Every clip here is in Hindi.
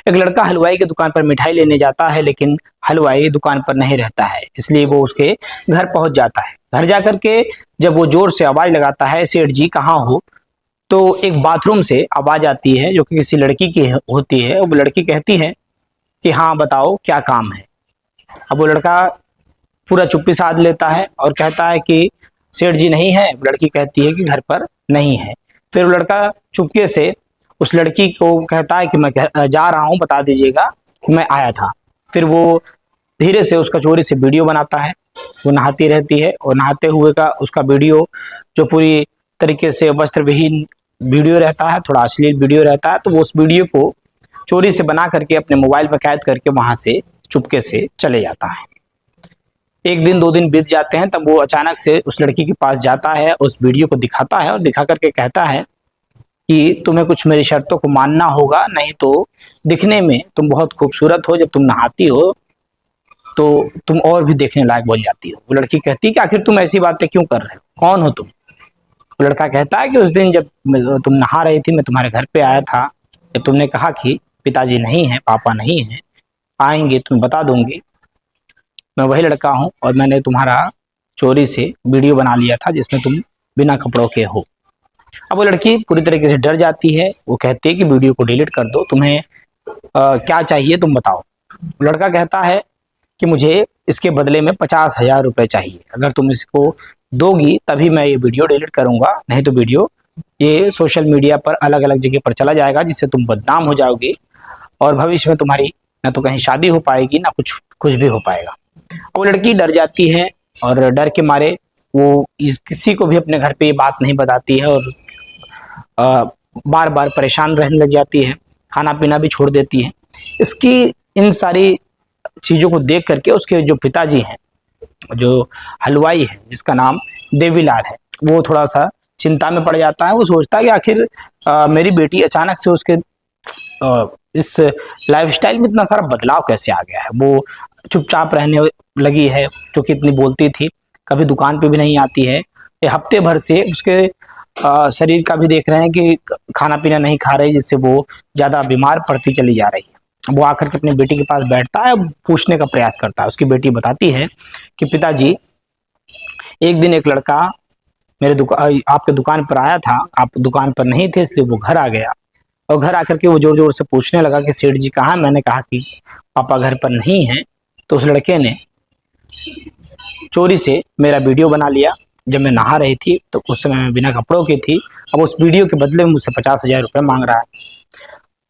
एक लड़का हलवाई की दुकान पर मिठाई लेने जाता है, लेकिन हलवाई दुकान पर नहीं रहता है, इसलिए वो उसके घर पहुंच जाता है। घर जाकर के जब वो जोर से आवाज लगाता है, सेठ जी कहाँ हो, तो एक बाथरूम से आवाज आती है जो कि किसी लड़की की होती है। वो लड़की कहती है कि हाँ बताओ क्या काम है। अब वो लड़का पूरा चुप्पी साध लेता है और कहता है कि सेठ जी नहीं है। लड़की कहती है कि घर पर नहीं है। फिर वो लड़का चुपके से उस लड़की को कहता है कि मैं जा रहा हूँ, बता दीजिएगा कि मैं आया था। फिर वो धीरे से उसका चोरी से वीडियो बनाता है। वो नहाती रहती है और नहाते हुए का उसका वीडियो जो पूरी तरीके से वस्त्र विहीन वीडियो रहता है, थोड़ा अश्लील वीडियो रहता है, तो वो उस वीडियो को चोरी से बना करके अपने मोबाइल पर कैद करके वहां से चुपके से चले जाता है। एक दिन 2 दिन बीत जाते हैं, तब वो अचानक से उस लड़की के पास जाता है, उस वीडियो को दिखाता है और दिखा करके कहता है कि तुम्हें कुछ मेरी शर्तों को मानना होगा, नहीं तो दिखने में तुम बहुत खूबसूरत हो, जब तुम नहाती हो तो तुम और भी देखने लायक बन जाती हो। वो लड़की कहती है कि आखिर तुम ऐसी बातें क्यों कर रहे हो, कौन हो तुम। वो लड़का कहता है कि उस दिन जब तुम नहा रही थी, मैं तुम्हारे घर पे आया था, जब तुमने कहा कि पिताजी नहीं है, पापा नहीं है, आएंगे तुम्हें बता दूंगी, मैं वही लड़का हूँ और मैंने तुम्हारा चोरी से वीडियो बना लिया था जिसमें तुम बिना कपड़ों के हो। अब वो लड़की पूरी तरीके से डर जाती है। वो कहती है कि वीडियो को डिलीट कर दो, तुम्हें क्या चाहिए तुम बताओ। लड़का कहता है कि मुझे इसके बदले में 50,000 रुपए चाहिए, अगर तुम इसको दोगी तभी मैं ये वीडियो डिलीट करूंगा, नहीं तो वीडियो ये सोशल मीडिया पर अलग अलग जगह पर चला जाएगा, जिससे तुम बदनाम हो जाओगे और भविष्य में तुम्हारी ना तो कहीं शादी हो पाएगी ना कुछ भी हो पाएगा। वो लड़की डर जाती है और डर के मारे वो किसी को भी अपने घर पे ये बात नहीं बताती है और बार बार परेशान रहने लग जाती है, खाना पीना भी छोड़ देती है। इसकी इन सारी चीज़ों को देख करके उसके जो पिताजी हैं, जो हलवाई है जिसका नाम देवीलाल है, वो थोड़ा सा चिंता में पड़ जाता है। वो सोचता है कि आखिर मेरी बेटी अचानक से उसके इस लाइफस्टाइल में इतना सारा बदलाव कैसे आ गया है। वो चुपचाप रहने लगी है, जो कि इतनी बोलती थी, कभी दुकान पे भी नहीं आती है। ये हफ्ते भर से उसके शरीर का भी देख रहे हैं कि खाना पीना नहीं खा रही, जिससे वो ज़्यादा बीमार पड़ती चली जा रही है। वो आकर के अपनी बेटी के पास बैठता है, पूछने का प्रयास करता है। उसकी बेटी बताती है कि पिताजी, एक दिन एक लड़का आपके दुकान पर आया था, आप दुकान पर नहीं थे, इसलिए वो घर आ गया और घर आकर के वो जोर जोर से पूछने लगा कि सेठ जी कहाँ। मैंने कहा कि पापा घर पर नहीं हैं। तो उस लड़के ने चोरी से मेरा वीडियो बना लिया जब मैं नहा रही थी, तो उस समय मैं बिना कपड़ों की थी। अब उस वीडियो के बदले में मुझसे 50,000 रुपये मांग रहा है।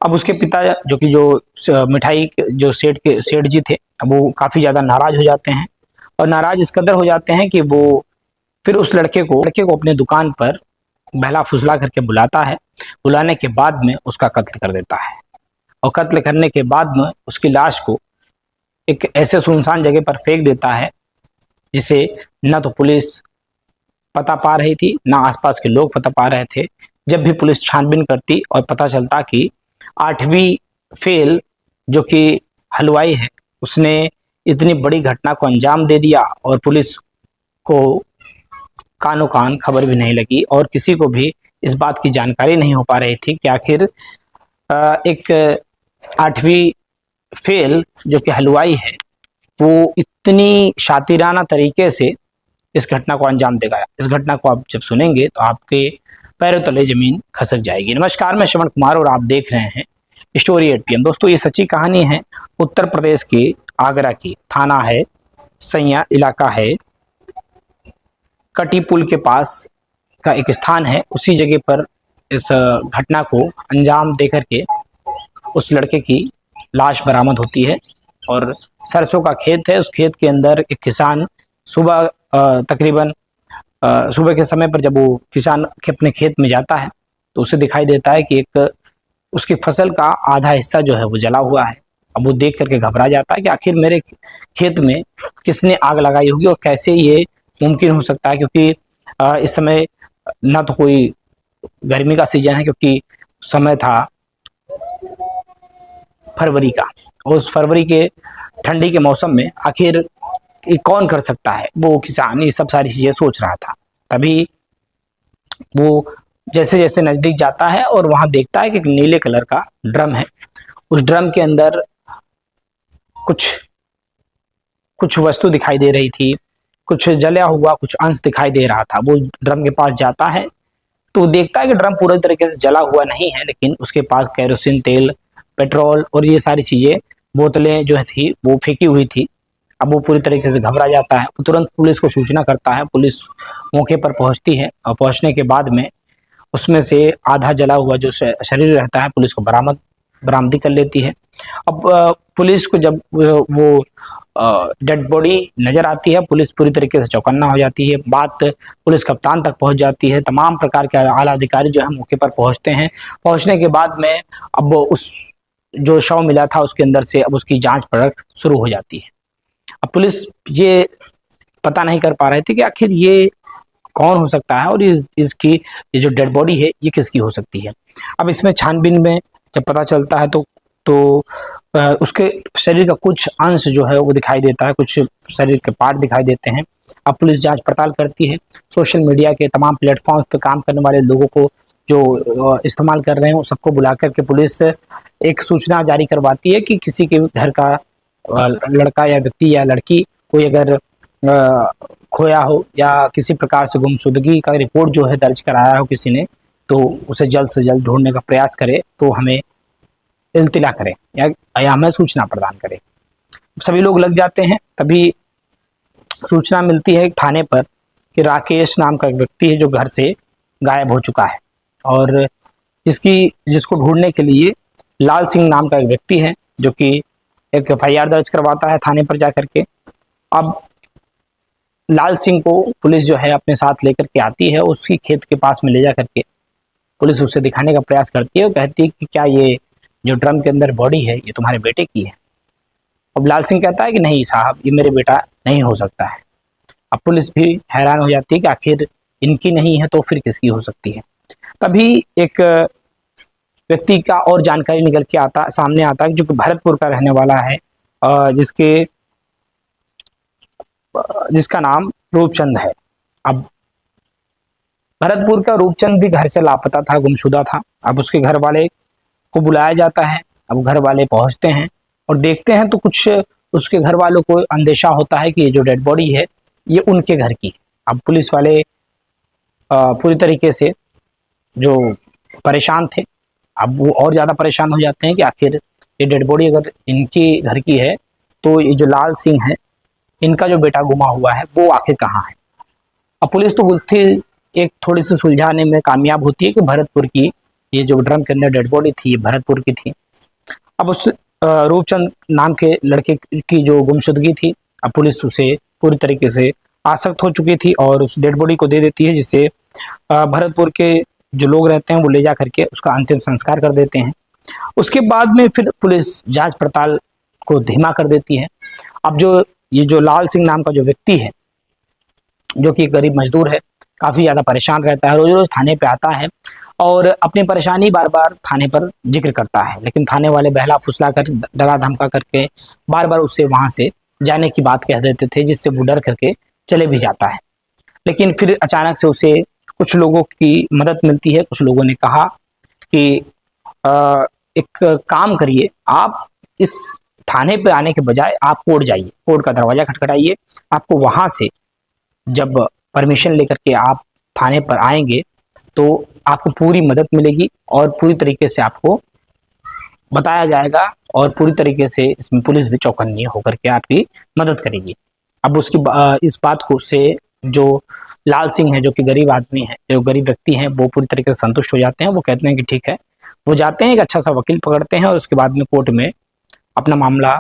अब उसके पिता जो कि जो मिठाई जो सेठ जी थे, अब वो काफ़ी ज़्यादा नाराज हो जाते हैं और नाराज इस कदर हो जाते हैं कि वो फिर उस लड़के को अपने दुकान पर बहला फुसला करके बुलाता है। बुलाने के बाद में उसका कत्ल कर देता है और कत्ल करने के बाद में उसकी लाश को एक ऐसे सुनसान जगह पर फेंक देता है जिसे न तो पुलिस पता पा रही थी, ना आसपास के लोग पता पा रहे थे। जब भी पुलिस छानबीन करती और पता चलता कि 8वीं फेल जो कि हलवाई है, उसने इतनी बड़ी घटना को अंजाम दे दिया और पुलिस को कानो कान खबर भी नहीं लगी और किसी को भी इस बात की जानकारी नहीं हो पा रही थी कि आखिर एक 8वीं फेल जो कि हलवाई है, वो इतनी शातिराना तरीके से इस घटना को अंजाम देगा। इस घटना को आप जब सुनेंगे तो आपके पैरों तले जमीन खसक जाएगी। नमस्कार, मैं श्रवण कुमार और आप देख रहे हैं स्टोरी 8 PM। दोस्तों, ये सच्ची कहानी है उत्तर प्रदेश के आगरा की। थाना है सैया, इलाका है कटी पुल के पास का एक स्थान है। उसी जगह पर इस घटना को अंजाम दे करके उस लड़के की लाश बरामद होती है और सरसों का खेत है। उस खेत के अंदर एक किसान सुबह तकरीबन सुबह के समय पर जब वो किसान के अपने खेत में जाता है तो उसे दिखाई देता है कि एक उसकी फसल का आधा हिस्सा जो है वो जला हुआ है। अब वो देख करके घबरा जाता है कि आखिर मेरे खेत में किसने आग लगाई होगी और कैसे ये मुमकिन हो सकता है, क्योंकि इस समय ना तो कोई गर्मी का सीजन है, क्योंकि समय था फरवरी का, और उस फरवरी के ठंडी के मौसम में आखिर ये कौन कर सकता है। वो किसान ये सब सारी चीज़ें सोच रहा था। तभी वो जैसे जैसे नज़दीक जाता है और वहाँ देखता है कि एक नीले कलर का ड्रम है उस ड्रम के अंदर कुछ कुछ वस्तु दिखाई दे रही थी, कुछ जला हुआ कुछ अंश दिखाई दे रहा था। वो ड्रम के पास जाता है तो देखता है कि ड्रम पूरी तरीके से जला हुआ नहीं है, लेकिन उसके पास केरोसिन तेल, पेट्रोल और ये सारी चीजें, बोतलें जो थी वो फेंकी हुई थी। अब वो पूरी तरीके से घबरा जाता है, वो तुरंत पुलिस को सूचना करता है। पुलिस मौके पर पहुंचती है और पहुंचने के बाद में उसमें से आधा जला हुआ जो शरीर रहता है पुलिस को बरामदी कर लेती है। अब पुलिस को जब वो डेड बॉडी नजर आती है, पुलिस पूरी तरीके से चौकन्ना हो जाती है। बात पुलिस कप्तान तक पहुंच जाती है, तमाम प्रकार के आला अधिकारी जो है मौके पर पहुंचते हैं। पहुंचने के बाद में अब उस जो शव मिला था उसके अंदर से अब उसकी जांच परख शुरू हो जाती है। अब पुलिस ये पता नहीं कर पा रहे थे कि आखिर ये कौन हो सकता है और इसकी ये जो डेड बॉडी है ये किसकी हो सकती है। अब इसमें छानबीन में जब पता चलता है तो उसके शरीर का कुछ अंश जो है वो दिखाई देता है, कुछ शरीर के पार्ट दिखाई देते हैं। अब पुलिस जांच पड़ताल करती है। सोशल मीडिया के तमाम प्लेटफॉर्म्स पर काम करने वाले लोगों को जो इस्तेमाल कर रहे हैं सबको बुला करके पुलिस एक सूचना जारी करवाती है कि किसी के घर का लड़का या व्यक्ति या लड़की कोई अगर खोया हो या किसी प्रकार से गुमशुदगी का रिपोर्ट जो है दर्ज कराया हो किसी ने, तो उसे जल्द से जल्द ढूंढने का प्रयास करे, तो हमें इल्तिला करें या हमें सूचना प्रदान करें। सभी लोग लग जाते हैं। तभी सूचना मिलती है थाने पर कि राकेश नाम का एक व्यक्ति है जो घर से गायब हो चुका है, और जिसको ढूंढने के लिए लाल सिंह नाम का एक व्यक्ति है जो कि एक FIR दर्ज करवाता है थाने पर जाकर के। अब लाल सिंह को पुलिस जो है अपने साथ लेकर के आती है, उसकी खेत के पास में ले जा करके पुलिस उसे दिखाने का प्रयास करती है और कहती है कि क्या ये जो ड्रम के अंदर बॉडी है ये तुम्हारे बेटे की है। अब लाल सिंह कहता है कि नहीं साहब, ये मेरे बेटा नहीं हो सकता है। अब पुलिस भी हैरान हो जाती है कि आखिर इनकी नहीं है तो फिर किसकी हो सकती है। तभी एक व्यक्ति का और जानकारी निकल के सामने आता है जो कि भरतपुर का रहने वाला है, जिसका नाम रूपचंद है। अब भरतपुर का रूपचंद भी घर से लापता था, गुमशुदा था। अब उसके घर वाले को बुलाया जाता है। अब घर वाले पहुंचते हैं और देखते हैं तो कुछ उसके घर वालों को अंदेशा होता है कि ये जो डेड बॉडी है ये उनके घर की है। अब पुलिस वाले पूरी तरीके से जो परेशान थे, अब वो और ज़्यादा परेशान हो जाते हैं कि आखिर ये डेड बॉडी अगर इनके घर की है तो ये जो लाल सिंह है इनका जो बेटा गुमा हुआ है वो आखिर कहाँ है। अब पुलिस तो गुत्थी एक थोड़ी सी सुलझाने में कामयाब होती है कि भरतपुर की ये जो ड्रम के अंदर डेड बॉडी थी ये भरतपुर की थी। अब उस रूपचंद नाम के लड़के की जो गुमशुदगी थी, अब पुलिस उसे पूरी तरीके से आसक्त हो चुकी थी और उस डेड बॉडी को दे देती है, जिससे भरतपुर के जो लोग रहते हैं वो ले जा करके उसका अंतिम संस्कार कर देते हैं। उसके बाद में फिर पुलिस जांच पड़ताल को धीमा कर देती है। अब ये जो लाल सिंह नाम का जो व्यक्ति है जो कि गरीब मजदूर है, काफ़ी ज़्यादा परेशान रहता है, रोज रोज थाने पे आता है और अपनी परेशानी बार बार थाने पर जिक्र करता है, लेकिन थाने वाले बहला फुसला कर डरा धमका करके बार बार उससे वहाँ से जाने की बात कह देते थे, जिससे वो डर करके चले भी जाता है। लेकिन फिर अचानक से उसे कुछ लोगों की मदद मिलती है। कुछ लोगों ने कहा कि एक काम करिए, आप इस थाने पे आने के बजाय आप कोर्ट जाइए, कोर्ट का दरवाजा खटखटाइए। आपको वहां से जब परमिशन लेकर के आप थाने पर आएंगे तो आपको पूरी मदद मिलेगी और पूरी तरीके से आपको बताया जाएगा और पूरी तरीके से इसमें पुलिस भी चौकन्नी होकर के आपकी मदद करेगी। अब उसकी इस बात को से जो लाल सिंह है जो कि गरीब आदमी है, जो गरीब व्यक्ति हैं, वो पूरी तरीके से संतुष्ट हो जाते हैं। वो कहते हैं कि ठीक है। वो जाते हैं, एक अच्छा सा वकील पकड़ते हैं और उसके बाद में कोर्ट में अपना मामला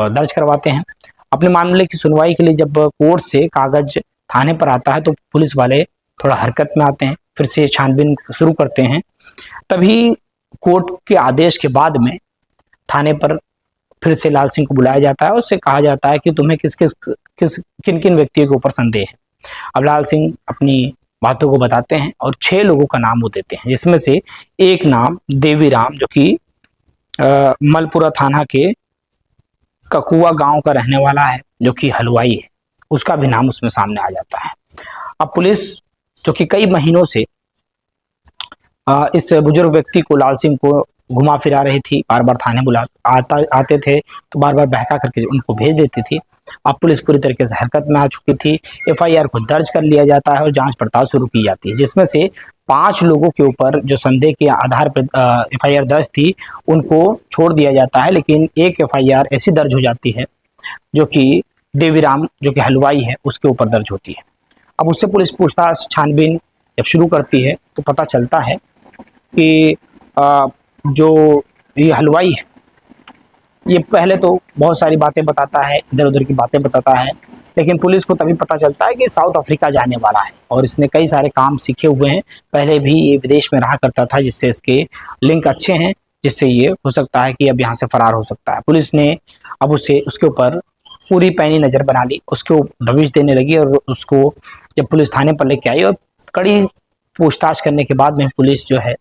दर्ज करवाते हैं। अपने मामले की सुनवाई के लिए जब कोर्ट से कागज थाने पर आता है तो पुलिस वाले थोड़ा हरकत में आते हैं, फिर से छानबीन शुरू करते हैं। तभी कोर्ट के आदेश के बाद में थाने पर फिर से लाल सिंह को बुलाया जाता है और उससे कहा जाता है कि तुम्हें किन किन व्यक्तियों के ऊपर संदेह है। अब लाल सिंह अपनी बातों को बताते हैं और 6 लोगों का नाम वो देते हैं, जिसमें से एक नाम देवीराम जो कि मलपुरा थाना के ककुआ गांव का रहने वाला है, जो कि हलवाई है, उसका भी नाम उसमें सामने आ जाता है। अब पुलिस जो कि कई महीनों से इस बुजुर्ग व्यक्ति को, लाल सिंह को घुमा फिरा रही थी, बार बार थाने आते थे तो बार बार बहका करके उनको भेज देती थी। अब पुलिस पूरी तरीके से हरकत में आ चुकी थी। एफआईआर को दर्ज कर लिया जाता है और जांच पड़ताल शुरू की जाती है, जिसमें से 5 लोगों के ऊपर जो संदेह के आधार पर एफआईआर दर्ज थी उनको छोड़ दिया जाता है, लेकिन एक एफआईआर ऐसी दर्ज हो जाती है जो कि देवीराम जो कि हलवाई है उसके ऊपर दर्ज होती है। अब उससे पुलिस पूछताछ छानबीन जब शुरू करती है तो पता चलता है कि जो ये हलवाई है ये पहले तो बहुत सारी बातें बताता है, इधर उधर की बातें बताता है, लेकिन पुलिस को तभी पता चलता है कि साउथ अफ्रीका जाने वाला है और इसने कई सारे काम सीखे हुए हैं। पहले भी ये विदेश में रहा करता था, जिससे इसके लिंक अच्छे हैं, जिससे ये हो सकता है कि अब यहाँ से फरार हो सकता है। पुलिस ने अब उसके ऊपर पूरी पैनी नज़र बना ली, उसको दबिश देने लगी और उसको जब पुलिस थाने पर लेके आई और कड़ी पूछताछ करने के बाद में पुलिस जो है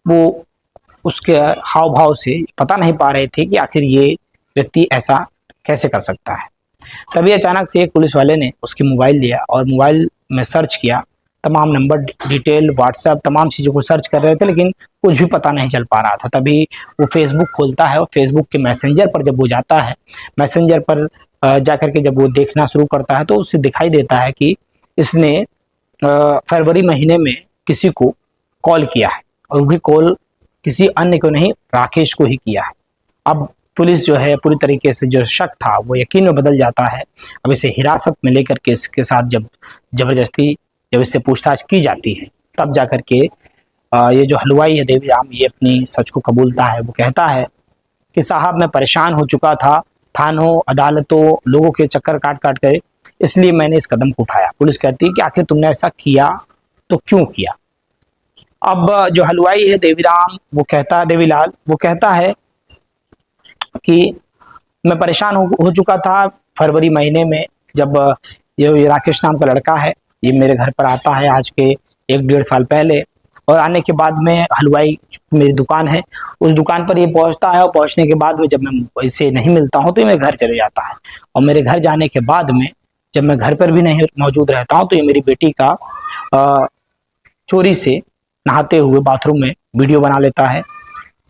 वो उसके हाव भाव से पता नहीं पा रहे थे कि आखिर ये व्यक्ति ऐसा कैसे कर सकता है। तभी अचानक से एक पुलिस वाले ने उसकी मोबाइल लिया और मोबाइल में सर्च किया, तमाम नंबर डिटेल व्हाट्सएप तमाम चीज़ों को सर्च कर रहे थे, लेकिन कुछ भी पता नहीं चल पा रहा था। तभी वो फेसबुक खोलता है और फेसबुक के मैसेंजर पर जब वो जाता है, मैसेंजर पर जा कर के जब वो देखना शुरू करता है तो उससे दिखाई देता है कि इसने फरवरी महीने में किसी को कॉल किया है और वो भी कॉल किसी अन्य को नहीं, राकेश को ही किया है। अब पुलिस जो है पूरी तरीके से जो शक था वो यकीन में बदल जाता है। अब इसे हिरासत में लेकर के इसके साथ जब ज़बरदस्ती जब इससे पूछताछ की जाती है तब जा कर के ये जो हलवाई है देवीराम ये अपनी सच को कबूलता है। वो कहता है कि साहब मैं परेशान हो चुका था, थानों अदालतों लोगों के चक्कर काट काट कर, इसलिए मैंने इस कदम को उठाया। पुलिस कहती है कि आखिर तुमने ऐसा किया तो क्यों किया। अब जो हलवाई है देवीराम देवीलाल वो कहता है कि मैं परेशान हो चुका था फरवरी महीने में, जब ये राकेश नाम का लड़का है ये मेरे घर पर आता है आज के 1-1.5 साल पहले, और आने के बाद में हलवाई मेरी दुकान है उस दुकान पर ये पहुंचता है और पहुंचने के बाद में जब मैं इसे नहीं मिलता हूं तो ये मेरे घर चले जाता है, और मेरे घर जाने के बाद में जब मैं घर पर भी नहीं मौजूद रहता हूं तो ये मेरी बेटी का चोरी से नहाते हुए बाथरूम में वीडियो बना लेता है,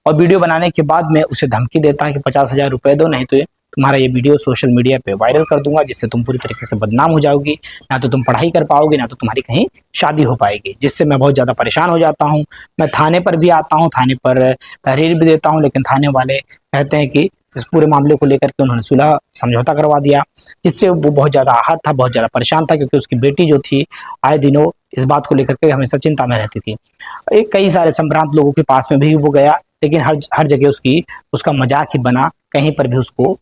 और वीडियो बनाने के बाद में उसे धमकी देता है कि 50,000 रुपये दो, नहीं तो तुम्हारा ये वीडियो सोशल मीडिया पे वायरल कर दूंगा, जिससे तुम पूरी तरीके से बदनाम हो जाओगी, ना तो तुम पढ़ाई कर पाओगे ना तो तुम्हारी कहीं शादी हो पाएगी, जिससे मैं बहुत ज़्यादा परेशान हो जाता हूँ। मैं थाने पर भी आता हूँ, थाने पर तहरीर भी देता हूँ, लेकिन थाने वाले कहते हैं कि इस पूरे मामले को लेकर के उन्होंने सुलह समझौता करवा दिया, जिससे वो बहुत ज़्यादा आहत था, बहुत ज़्यादा परेशान था, क्योंकि उसकी बेटी जो थी आए दिनों इस बात को लेकर के हमेशा चिंता में रहती थी। कई सारे संभ्रांत लोगों के पास में भी वो गया, लेकिन हर जगह उसका मजाक ही बना, कहीं पर भी उसको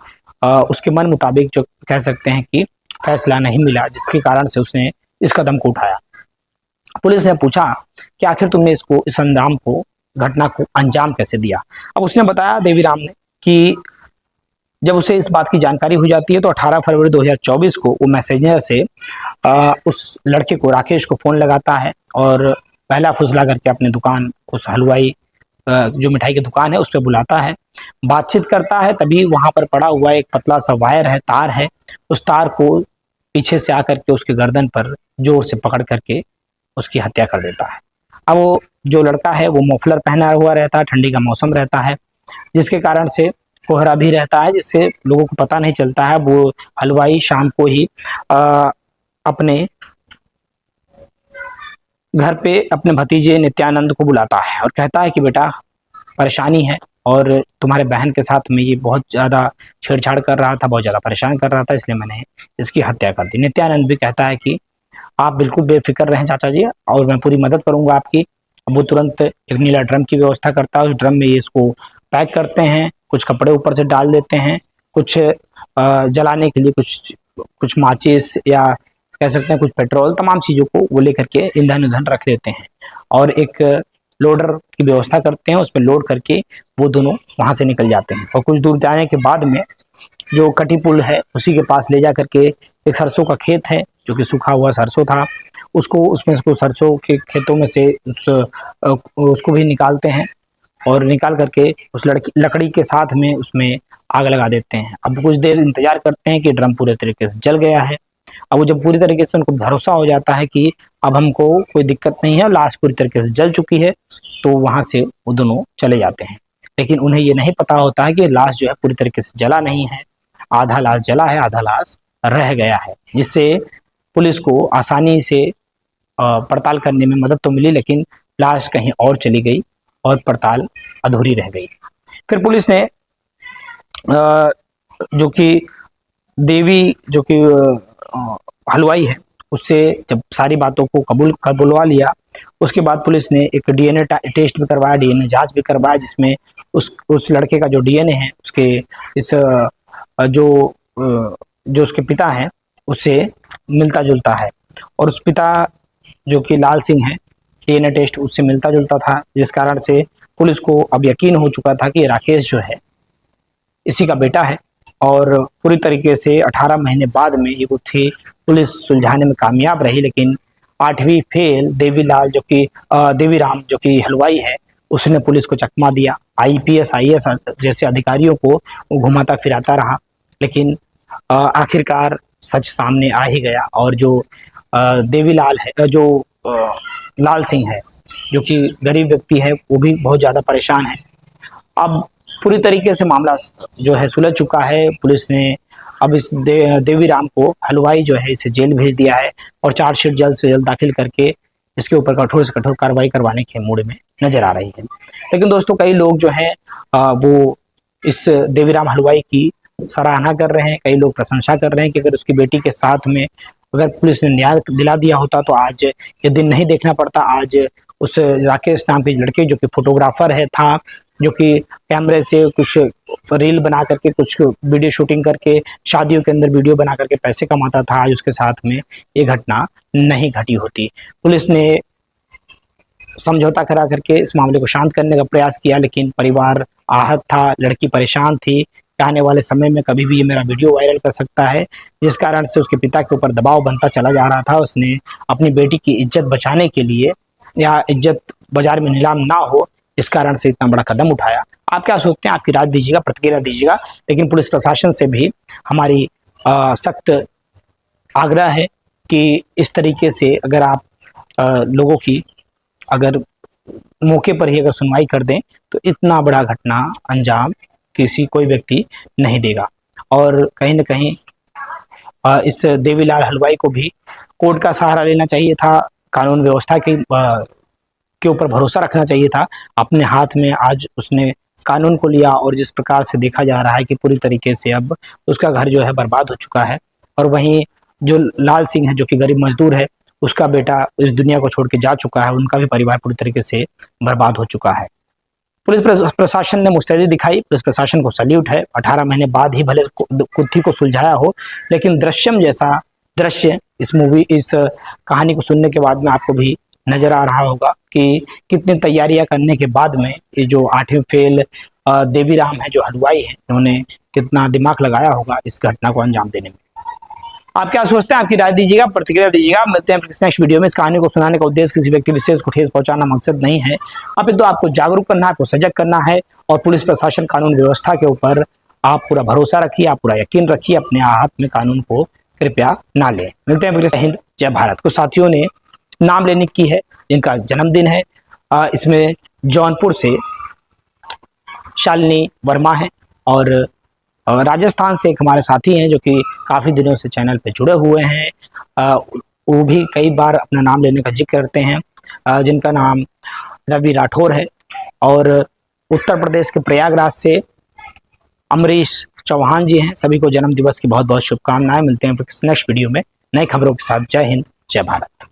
उसके मन मुताबिक जो कह सकते हैं कि फैसला नहीं मिला, जिसके कारण से उसने इस कदम को उठाया। पुलिस ने पूछा कि आखिर तुमने इस घटना को अंजाम कैसे दिया। अब उसने बताया देवीराम ने कि जब उसे इस बात की जानकारी हो जाती है तो 18 फरवरी 2024 को वो मैसेंजर से उस लड़के को राकेश को फ़ोन लगाता है और पहला फुसला करके अपने दुकान उस हलवाई जो मिठाई की दुकान है उस पर बुलाता है, बातचीत करता है। तभी वहाँ पर पड़ा हुआ एक पतला सा वायर है, तार है, उस तार को पीछे से आकर के उसके गर्दन पर जोर से पकड़ करके उसकी हत्या कर देता है। अब वो जो लड़का है वो मफलर पहना हुआ रहता है, ठंडी का मौसम रहता है, जिसके कारण से कोहरा भी रहता है, जिससे लोगों को पता नहीं चलता है। वो हलवाई शाम को ही अपने घर पे अपने भतीजे नित्यानंद को बुलाता है और कहता है कि बेटा परेशानी है और तुम्हारे बहन के साथ में ये बहुत ज़्यादा छेड़छाड़ कर रहा था, बहुत ज़्यादा परेशान कर रहा था, इसलिए मैंने इसकी हत्या कर दी। नित्यानंद भी कहता है कि आप बिल्कुल बेफिक्र रहें चाचा जी, और मैं पूरी मदद करूंगा आपकी। अब वो तुरंत एक नीला ड्रम की व्यवस्था करता है, उस ड्रम में ये इसको पैक करते हैं, कुछ कपड़े ऊपर से डाल देते हैं, कुछ जलाने के लिए कुछ माचिस या कह सकते हैं कुछ पेट्रोल, तमाम चीज़ों को वो लेकर के ईंधन उधन रख लेते हैं और एक लोडर की व्यवस्था करते हैं, उस पर लोड करके वो दोनों वहाँ से निकल जाते हैं। और कुछ दूर जाने के बाद में जो कटी पुल है उसी के पास ले जा करके एक सरसों का खेत है जो कि सूखा हुआ सरसों था, उसमें सरसों के खेतों में से उसको भी निकालते हैं और निकाल करके उस लकड़ी के साथ में उसमें आग लगा देते हैं। अब कुछ देर इंतजार करते हैं कि ड्रम पूरे तरीके से जल गया है। अब वो जब पूरी तरीके से उनको भरोसा हो जाता है कि अब हमको कोई दिक्कत नहीं है, लाश पूरी तरीके से जल चुकी है, तो वहाँ से वो दोनों चले जाते हैं। लेकिन उन्हें ये नहीं पता होता है कि लाश जो है पूरी तरीके से जला नहीं है, आधा लाश जला है, आधा लाश रह गया है, जिससे पुलिस को आसानी से पड़ताल करने में मदद तो मिली, लेकिन लाश कहीं और चली गई और पड़ताल अधूरी रह गई। फिर पुलिस ने जो कि देवी जो कि हलवाई है उससे जब सारी बातों को कबूलवा लिया, उसके बाद पुलिस ने एक डीएनए टेस्ट भी करवाया, डीएनए जांच भी करवाया, जिसमें उस लड़के का जो डीएनए है उसके इस जो उसके पिता हैं उससे मिलता जुलता है, और उस पिता जो कि लाल सिंह है, डीएनए टेस्ट उससे मिलता जुलता था, जिस कारण से पुलिस को अब यकीन हो चुका था कि राकेश जो है इसी का बेटा है। और पूरी तरीके से 18 महीने बाद में ये गुत्थी पुलिस सुलझाने में कामयाब रही, लेकिन 8वीं फेल देवीराम जो कि हलवाई है उसने पुलिस को चकमा दिया। आईपीएस आईएएस जैसे अधिकारियों को वो घुमाता फिराता रहा, लेकिन आखिरकार सच सामने आ ही गया, और जो देवीलाल है, जो लाल सिंह है जो कि गरीब व्यक्ति है, वो भी बहुत ज़्यादा परेशान है। अब पूरी तरीके से मामला जो है सुलझ चुका है। पुलिस ने अब इस देवीराम को, हलवाई जो है, इसे जेल भेज दिया है और चार्जशीट जल्द से जल्द दाखिल करके इसके ऊपर कठोर से कठोर कार्रवाई करवाने के मूड में नजर आ रही है। लेकिन दोस्तों कई लोग जो हैं वो इस देवीराम हलवाई की सराहना कर रहे हैं, कई लोग प्रशंसा कर रहे हैं कि अगर उसकी बेटी के साथ में अगर पुलिस ने न्याय दिला दिया होता तो आज ये दिन नहीं देखना पड़ता। आज उस राकेश नाम के लड़के जो कि फोटोग्राफर है था, जो कि कैमरे से कुछ रील बना करके, कुछ वीडियो शूटिंग करके, शादियों के अंदर वीडियो बना करके पैसे कमाता था, आज उसके साथ में ये घटना नहीं घटी होती। पुलिस ने समझौता करा करके इस मामले को शांत करने का प्रयास किया, लेकिन परिवार आहत था, लड़की परेशान थी, आने वाले समय में कभी भी ये मेरा वीडियो वायरल कर सकता है, जिस कारण से उसके पिता के ऊपर दबाव बनता चला जा रहा था। उसने अपनी बेटी की इज्जत बचाने के लिए, या इज्जत बाजार में नीलाम ना हो, इस कारण से इतना बड़ा कदम उठाया। आप क्या सोचते हैं? आपकी राय दीजिएगा, प्रतिक्रिया दीजिएगा। लेकिन पुलिस प्रशासन से भी हमारी सख्त आग्रह है कि इस तरीके से अगर आप लोगों की अगर मौके पर ही अगर सुनवाई कर दें तो इतना बड़ा घटना अंजाम कोई व्यक्ति नहीं देगा। और कहीं न कहीं इस देवीलाल हलवाई को भी कोर्ट का सहारा लेना चाहिए था, कानून व्यवस्था के ऊपर भरोसा रखना चाहिए था। अपने हाथ में आज उसने कानून को लिया, और जिस प्रकार से देखा जा रहा है कि पूरी तरीके से अब उसका घर जो है बर्बाद हो चुका है। और वहीं जो लाल सिंह है जो कि गरीब मजदूर है, उसका बेटा इस दुनिया को छोड़ के जा चुका है, उनका भी परिवार पूरी तरीके से बर्बाद हो चुका है। पुलिस प्रशासन ने मुस्तैदी दिखाई, पुलिस प्रशासन को सल्यूट है। 18 महीने बाद ही भले गुत्थी को सुलझाया हो, लेकिन दृश्यम जैसा दृश्य इस कहानी को सुनने के बाद में आपको भी नजर आ रहा होगा कि कितनी तैयारियां करने के बाद में ये जो 8वीं फेल देवीराम है जो हलवाई है, उन्होंने कितना दिमाग लगाया होगा इस घटना को अंजाम देने में। आप क्या सोचते हैं? आपकी राय दीजिएगा, प्रतिक्रिया दीजिएगा। मिलते हैं फिर नेक्स्ट वीडियो में। इस कहानी को सुनाने का उद्देश्य किसी व्यक्ति विशेष को ठेस पहुंचाना मकसद नहीं है, अपितु आपको जागरूक करना है, आपको सजग करना है। और पुलिस प्रशासन, कानून व्यवस्था के ऊपर आप पूरा भरोसा रखिए, आप पूरा यकीन रखिए, अपने हाथ में कानून को कृपया ना लें। मिलते हैं फिर। हिंद, जय भारत। कुछ साथियों ने नाम लेने की है जिनका जन्मदिन है, इसमें जौनपुर से शालिनी वर्मा है, और राजस्थान से एक हमारे साथी हैं जो कि काफ़ी दिनों से चैनल पे जुड़े हुए हैं, वो भी कई बार अपना नाम लेने का जिक्र करते हैं, जिनका नाम रवि राठौर है। और उत्तर प्रदेश के प्रयागराज से अमरीश चौहान जी हैं। सभी को जन्म दिवस की बहुत बहुत शुभकामनाएं। मिलते हैं फिर नेक्स्ट वीडियो में नई खबरों के साथ। जय हिंद, जय भारत।